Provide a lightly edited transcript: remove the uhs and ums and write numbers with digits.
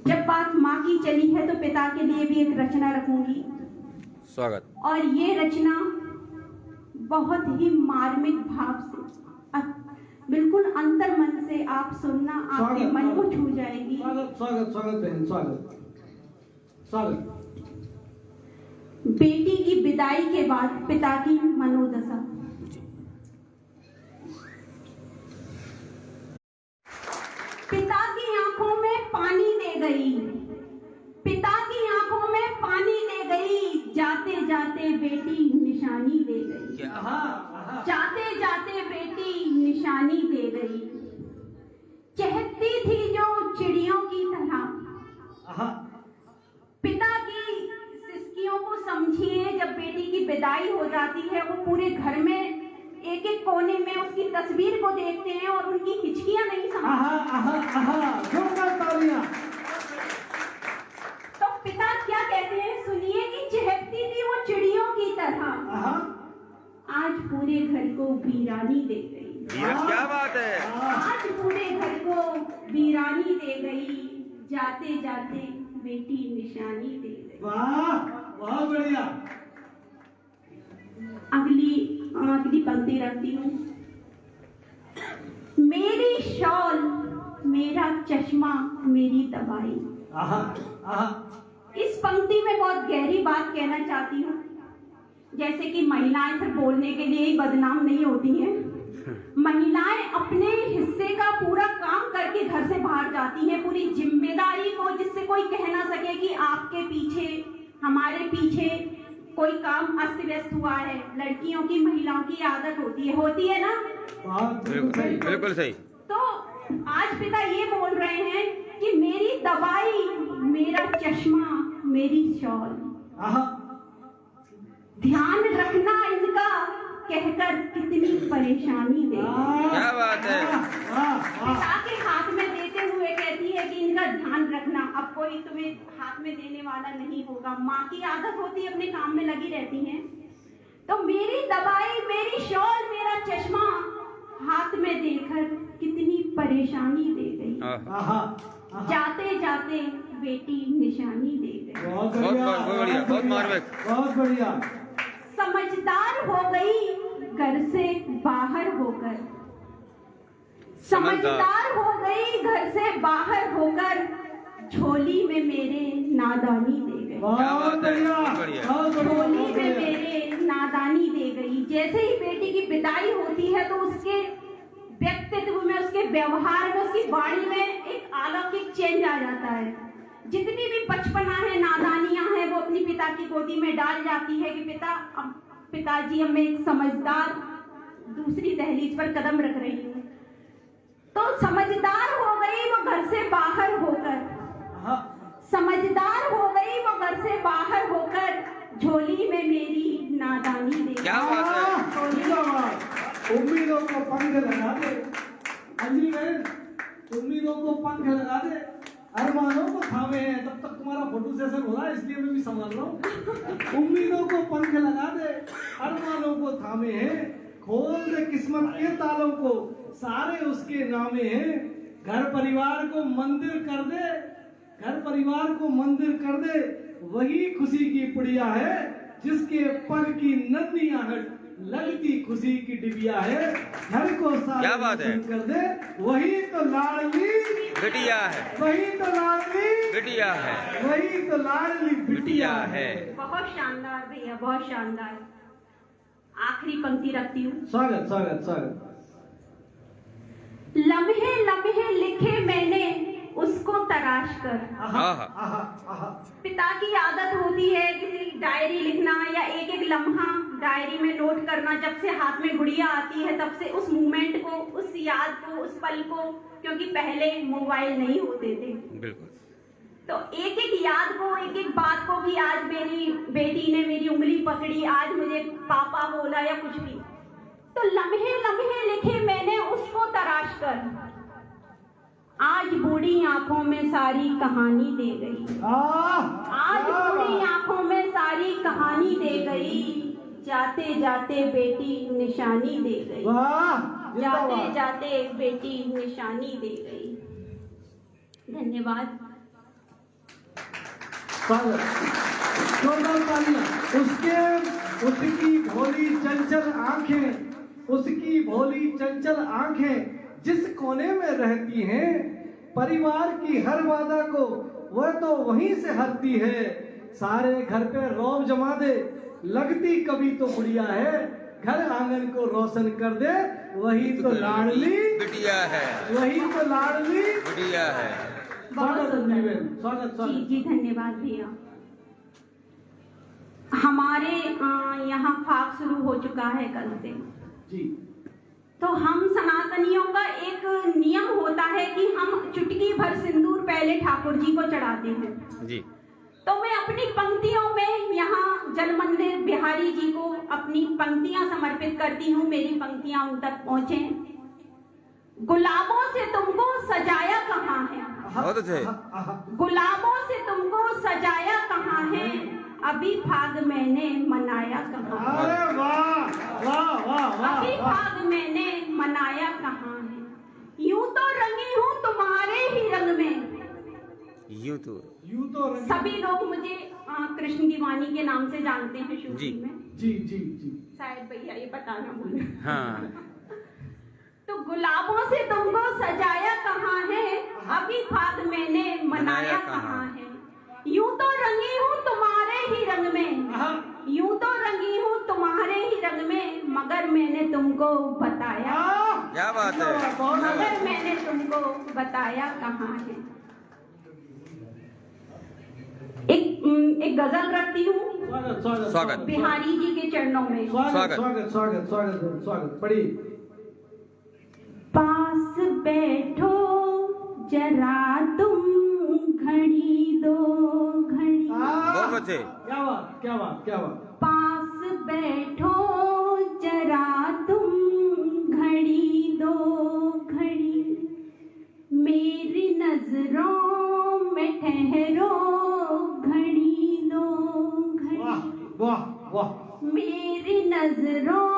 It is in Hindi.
जब बात माँ की चली है तो पिता के लिए भी एक रचना रखूंगी। स्वागत। और ये रचना बहुत ही मार्मिक भाव से बिल्कुल अंतर मन से आप सुनना, आपके मन को छू जाएगी। स्वागत स्वागत स्वागत बहन, स्वागत स्वागत। बेटी की विदाई के बाद पिता की मनोदशा। पिता की आंखों में पानी दे गई, पिता की आंखों में पानी दे गई, जाते जाते बेटी निशानी दे गई, जाते जाते बेटी निशानी दे गई। चहकती थी जो चिड़ियों की तरह। पिता की सिसकियों को समझिए, जब बेटी की विदाई हो जाती है वो पूरे घर में एक एक कोने में उसकी तस्वीर को देखते हैं और उनकी हिचकियां नहीं समझते। तो पिता क्या कहते हैं सुनिए कि चहकती थी वो चिड़ियों की तरह, आज पूरे घर को वीरानी दे गई। क्या बात है। आज पूरे घर को वीरानी दे गई, जाते जाते बेटी निशानी दे गई। वाह, बहुत बढ़िया। अगली पंक्ति रखती हूँ। मेरी शॉल, मेरा चश्मा, मेरी दवाई। इस पंक्ति में बहुत गहरी बात कहना चाहती हूँ। जैसे कि महिलाएं सिर्फ बोलने के लिए ही बदनाम नहीं होती हैं, महिलाएं अपने हिस्से का पूरा काम करके घर से बाहर जाती हैं, पूरी जिम्मेदारी को, जिससे कोई कह ना सके कि आपके पीछे, हमारे पीछे कोई काम अस्त व्यस्त हुआ है। लड़कियों की, महिलाओं की आदत होती है ना। बिल्कुल सही। तो आज पिता ये बोल रहे हैं कि मेरी दवाई, मेरा चश्मा, मेरी शॉल, ध्यान रखना इनका, कहकर कितनी परेशानी दे। क्या बात है। पिता के हाथ में देते हुए कहती है कि इनका ध्यान रखना, अब कोई तुम्हें हाथ में देने वाला नहीं होगा। माँ की आदत होती है, अपने काम में लगी रहती हैं। तो मेरी दवाई, मेरी शॉल, मेरा चश्मा हाथ में देकर कितनी परेशानी दे गई, जाते जाते बेटी निशानी दे गई। बहुत बढ़िया, बहुत मार्मिक, बहुत बढ़िया। समझदार हो गई घर से बाहर होकर, समझदार हो गई घर से बाहर होकर, झोली में मेरे नादानी दे गई। बहुत बढ़िया, झोली में मेरे नादानी दे गई। जैसे ही बेटी की विदाई होती है तो उसके व्यक्तित्व में, उसके व्यवहार में, उसकी वाणी में एक अलौकिक चेंज आ जाता है। जितनी भी बचपना है, नादानियां हैं, वो अपनी पिता की गोदी में डाल जाती है कि पिताजी अब मैं एक समझदार दूसरी दहलीज पर कदम रख रही हूँ। तो समझदार हो गई वो घर से बाहर होकर, समझदार हो गई वो घर से बाहर होकर, झोली में मेरी नादानी दे। क्या बात है। उम्मीदों को पंख लगा दे अंजलि बहन, उम्मीदों को पंख लगा दे, अरमानों को थामे है। तब तक तुम्हारा फोटो सेशन हो रहा है, इसलिए मैं भी समझ रहा हूँ। उम्मीदों को पंख लगा दे, अरमानों को थामे है, खोल दे किस्मत के तालों को, सारे उसके नामे हैं। घर परिवार को मंदिर कर दे, घर परिवार को मंदिर कर दे, वही खुशी की पुड़िया है, जिसके पर की नन्ही आहट लगती खुशी की डिबिया है। घर को क्या बात है। कर दे, वही तो लाडली बिटिया है, वही तो लाडली बिटिया है, वही तो लाडली बिटिया है। बहुत शानदार भैया, बहुत शानदार। आखिरी पंक्ति रखती हूँ। स्वागत स्वागत स्वागत। लम्हे लम्हे लिखे मैंने उसको तराश कर। पिता की आदत होती है किसी डायरी लिखना या एक एक लम्हा डायरी में नोट करना। जब से हाथ में गुड़िया आती है तब से उस मोमेंट को, उस याद को, उस पल को, क्योंकि पहले मोबाइल नहीं होते थे, बिल्कुल। तो एक एक याद को, एक एक बात को कि आज मेरी बेटी ने मेरी उंगली पकड़ी, आज मुझे पापा बोला या कुछ भी, तो लम्हे लम्हे लिखे मैंने उसको तराश कर, आज बूढ़ी आंखों में सारी कहानी दे गई। आज बूढ़ी आंखों में सारी कहानी दे गई, जाते जाते बेटी निशानी दे गई, जाते जाते बेटी निशानी दे गई। धन्यवाद। स्वागत, जोरदार तालियां। उसकी भोली चंचल आंखें, उसकी भोली चंचल आंखें जिस कोने में रहती हैं, परिवार की हर बाधा को वह तो वहीं से हरती है। सारे घर पे रौब जमा दे, लगती कभी तो गुड़िया है, घर आंगन को रोशन कर दे, वही तो लाडली बिटिया है, वही तो लाडली बिटिया है। स्वागत स्वागत स्वागत। जी जी धन्यवाद भैया। हमारे यहाँ फाग शुरू हो चुका है कल से जी। तो हम सनातनियों का एक नियम होता है कि हम चुटकी भर सिंदूर पहले ठाकुर जी को चढ़ाते हैं। जी। तो मैं अपनी पंक्तियों में यहाँ जल मंदिर बिहारी जी को अपनी पंक्तियां समर्पित करती हूँ। मेरी पंक्तियां उन तक पहुँचे। गुलाबों से तुमको सजाया कहाँ है, बहुत अच्छे। गुलाबों से तुमको सजाया कहाँ है, अभी फाग मैंने मनाया कहाँ है। अरे वाह वाह वाह वाह। अभी फाग मैंने मनाया कहाँ है, यूं तो रंगी हूँ तुम्हारे ही रंग में। यूं तो सभी लोग मुझे कृष्ण की वाणी के नाम से जानते हैं शूटिंग में। जी जी जी। शायद भैया ये बताना भूले। हाँ। तो गुलाबों से तुमको सजाया कहाँ है, अभी फाग मैंने मनाया कहाँ है, यूं तो रंगी हूँ तुम्हारे ही रंग में, यूं तो रंगी हूँ तुम्हारे ही रंग में, मगर मैंने तुमको बताया, क्या बात है, मगर मैंने तुमको बताया कहाँ है। एक गजल रखती हूँ स्वागत स्वागत स्वागत। बिहारी जी के चरणों में। स्वागत स्वागत स्वागत स्वागत स्वागत। पढ़िए। पास बैठो जरा तुम घड़ी दो घड़ी। बहुत अच्छे। क्या बात क्या बात क्या बात। पास बैठो जरा तुम घड़ी दो घड़ी, मेरी नजरों में ठहरो घड़ी दो घड़ी। वाह वाह वाह। मेरी नजरों